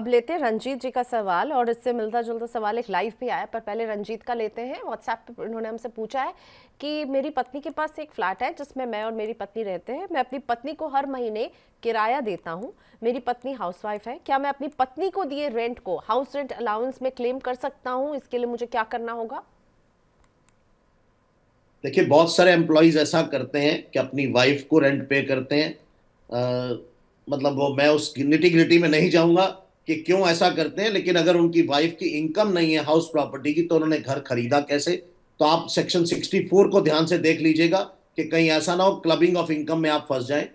अब लेते हैं रंजीत जी का सवाल, और इससे मिलता जुलता सवाल एक लाइव भी आया, पर पहले रंजीत का लेते हैं। व्हाट्सएप पे उन्होंने हमसे पूछा है कि मेरी पत्नी के पास एक फ्लैट है जिसमें मैं और मेरी पत्नी रहते हैं। मैं अपनी पत्नी को हर महीने किराया देता हूँ। मेरी पत्नी हाउसवाइफ है। क्या मैं अपनी पत्नी को दिए रेंट को हाउस रेंट अलाउंस में क्लेम कर सकता हूँ? इसके लिए मुझे क्या करना होगा? देखिए, बहुत सारे एम्प्लॉयज ऐसा करते हैं कि अपनी वाइफ को रेंट पे करते हैं। मतलब वो, मैं उस निटी ग्रिटी में नहीं जाऊंगा कि क्यों ऐसा करते हैं, लेकिन अगर उनकी वाइफ की इनकम नहीं है हाउस प्रॉपर्टी की, तो उन्होंने घर खरीदा कैसे? तो आप सेक्शन 64 को ध्यान से देख लीजिएगा कि कहीं ऐसा ना हो क्लबिंग ऑफ इनकम में आप फंस जाएं।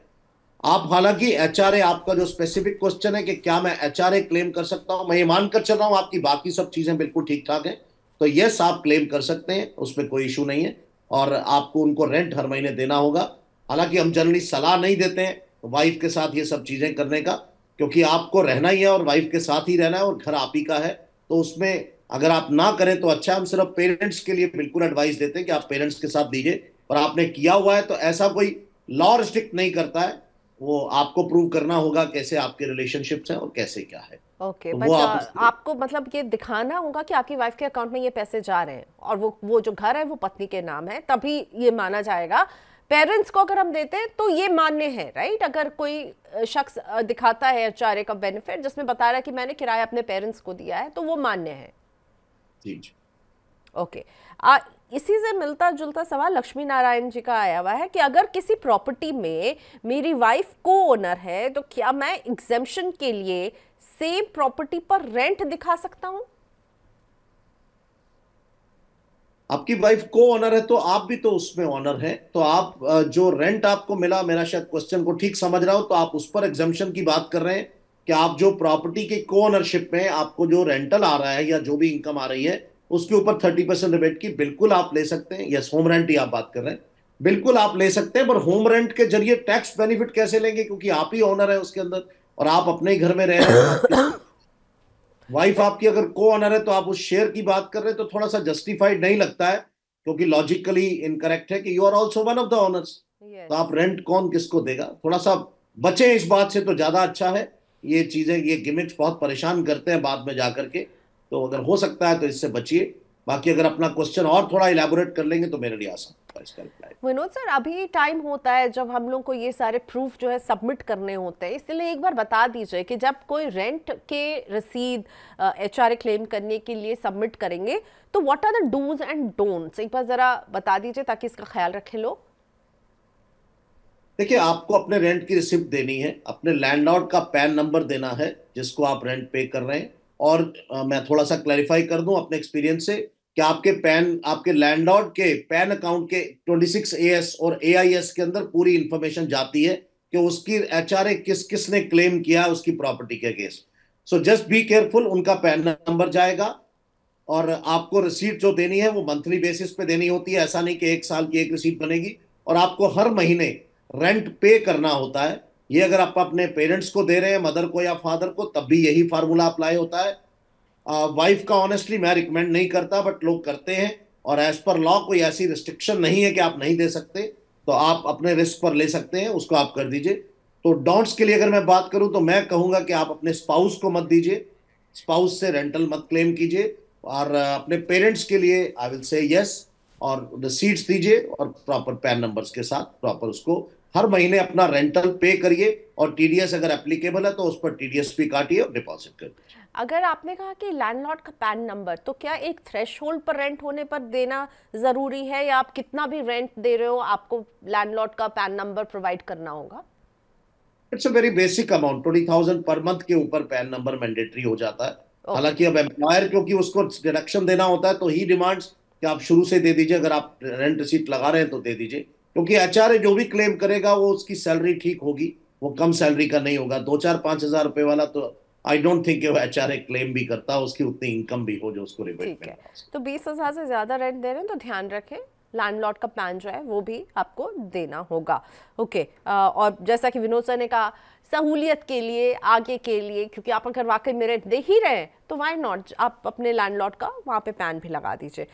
आप हालांकि एचआरए, आपका जो स्पेसिफिक क्वेश्चन है कि क्या मैं एचआरए क्लेम कर सकता हूं, मैं ये मानकर चल रहा हूं आपकी बाकी सब चीजें बिल्कुल ठीक ठाक हैं, तो यस, आप क्लेम कर सकते हैं, उसमें कोई इशू नहीं है। और आपको उनको रेंट हर महीने देना होगा। हालांकि हम जनरली सलाह नहीं देते हैं वाइफ के साथ ये सब चीजें करने का, क्योंकि आपको रहना ही है और वाइफ के साथ ही रहना है और घर आप ही का है। तो उसमें अगर आप ना करें तो अच्छा है। हम सिर्फ पेरेंट्स के लिए बिल्कुल एडवाइस देते हैं कि आप पेरेंट्स के साथ दीजिए, और आपने किया हुआ है तो ऐसा कोई लॉ रिस्ट्रिक्ट नहीं करता है। वो आपको प्रूव करना होगा कैसे आपके रिलेशनशिप्स हैं और कैसे क्या है। ओके, तो वो बट आप उससे। आपको मतलब ये दिखाना होगा कि आपकी वाइफ के अकाउंट में ये पैसे जा रहे हैं, और वो जो घर है वो पत्नी के नाम है, तभी ये माना जाएगा। पेरेंट्स को अगर हम देते हैं तो ये मान्य है, राइट? अगर कोई शख्स दिखाता है एचआरए का बेनिफिट जिसमें बता रहा है कि मैंने किराया अपने पेरेंट्स को दिया है, तो वो मान्य है। जी जी। ओके। इसी से मिलता जुलता सवाल लक्ष्मी नारायण जी का आया हुआ है कि अगर किसी प्रॉपर्टी में मेरी वाइफ को ओनर है, तो क्या मैं एग्जेम्पशन के लिए सेम प्रॉपर्टी पर रेंट दिखा सकता हूं? आपकी वाइफ को ओनर है तो आप भी तो उसमें ओनर हैं, तो आप जो रेंट आपको मिला, मेरा शायद क्वेश्चन को ठीक समझ रहा हो तो आप उस पर एग्जाम्पशन की बात कर रहे हैं कि आप जो प्रॉपर्टी के को ओनरशिप में आपको जो रेंटल आ रहा है या जो भी इनकम आ रही है उसके ऊपर 30% रिबेट की बिल्कुल आप ले सकते हैं। यस, होम रेंट ही आप बात कर रहे हैं, बिल्कुल आप ले सकते हैं। पर होम रेंट के जरिए टैक्स बेनिफिट कैसे लेंगे, क्योंकि आप ही ओनर है उसके अंदर और आप अपने ही घर में रह रहे हैं। आपकी वाइफ आपकी अगर को ऑनर है तो आप उस शेयर की बात कर रहे हैं, तो थोड़ा सा जस्टिफाइड नहीं लगता है, क्योंकि लॉजिकली इनकरेक्ट है कि you are also one of the owners. तो यस। आप रेंट कौन किसको देगा, थोड़ा सा बचें इस बात से तो ज्यादा अच्छा है। ये चीजें, ये गिमिक्स बहुत परेशान करते हैं बाद में जाकर के। तो अगर हो सकता है तो इससे बचिए। बाकी अगर अपना क्वेश्चन और थोड़ा इलेबोरेट कर लेंगे तो मेरे लिए आसान होगा इसका रिप्लाई। विनोद सर, अभी टाइम होता है जब हम लोग को ये सारे प्रूफ जो है सबमिट करने होते हैं, इसलिए एक बार बता दीजिए कि जब कोई रेंट के रसीद एचआरए क्लेम करने के लिए सबमिट करेंगे, तो what are the dos and don'ts, एक बार जरा बता दीजिए ताकि इसका ख्याल रखें लोग। देखिए, आपको अपने रेंट की रिसिप्ट देनी है, अपने लैंडलॉर्ड का पैन नंबर देना है जिसको आप रेंट पे कर रहे हैं। और मैं थोड़ा सा क्लैरिफाई कर दूं अपने एक्सपीरियंस से कि आपके पैन, आपके लैंडलॉर्ड के पैन अकाउंट के 26AS और AIS के अंदर पूरी इंफॉर्मेशन जाती है कि उसकी एचआरए किस किसने क्लेम किया है उसकी प्रॉपर्टी के against. So just be careful, उनका पैन नंबर जाएगा। और आपको रिसीट जो देनी है वो मंथली बेसिस पे देनी होती है, ऐसा नहीं कि एक साल की एक रिसीट बनेगी। और आपको हर महीने रेंट पे करना होता है। ये अगर आप अपने पेरेंट्स को दे रहे हैं, मदर को या फादर को, तब भी यही फार्मूला अप्लाई होता है। वाइफ का ऑनेस्टली मैं रिकमेंड नहीं करता, बट लोग करते हैं। और एज पर लॉ कोई ऐसी रिस्ट्रिक्शन नहीं है कि आप नहीं दे सकते, तो आप अपने रिस्क पर ले सकते हैं, उसको आप कर दीजिए। तो डोंट्स के लिए अगर मैं बात करूं तो मैं कहूंगा कि आप अपने स्पाउस को मत दीजिए, स्पाउस से रेंटल मत क्लेम कीजिए। और अपने पेरेंट्स के लिए आई विल से यस, और रिसीट्स दीजिए और प्रॉपर पैन नंबर्स के साथ प्रॉपर उसको हर महीने अपना रेंटल पे करिए। और टीडीएस अगर एप्लीकेबल है तो उस पर टीडीएस भी काटिए और डिपॉजिट कर दीजिए। अगर आपने कहा कि लैंडलॉर्ड का पैन नंबर, तो क्या एक थ्रेशहोल्ड पर रेंट होने पर देना ज़रूरी है, या आप कितना भी रेंट दे रहे हो आपको लैंडलॉर्ड का पैन नंबर प्रोवाइड करना होगा? It's a very basic amount, 20,000 per month के ऊपर पैन नंबर मैंडेटरी हो जाता है। ओके। हालांकि अब एम्प्लॉयर, क्योंकि उसको डिडक्शन देना होता है, तो ही डिमांड्स कि आप शुरू से दे दीजिए, अगर आप रेंट रिसीट लगा रहे हैं तो दे दीजिए। क्योंकि एचआरए जो भी क्लेम करेगा वो उसकी सैलरी ठीक होगी, वो कम सैलरी का नहीं होगा। 2 4 5 हज़ार रुपए वाला तो आई डोंट थिंक वो एचआरए क्लेम भी करता, उसकी उतनी इनकम भी हो जो उसको रिबेट ठीक मिल है, रहा हो। तो 20,000 से ज़्यादा रेंट दे रहे हैं तो ध्यान रखें, लैंडलॉर्ड का पैन जो है वो भी आपको देना होगा। ओके। और जैसा कि विनोद सर ने कहा, सहूलियत के लिए, आगे के लिए, क्योंकि आप अगर वाकई में रेंट दे ही रहे हैं तो वाई नॉट आप अपने लैंडलॉर्ड का वहाँ पे पैन भी लगा दीजिए।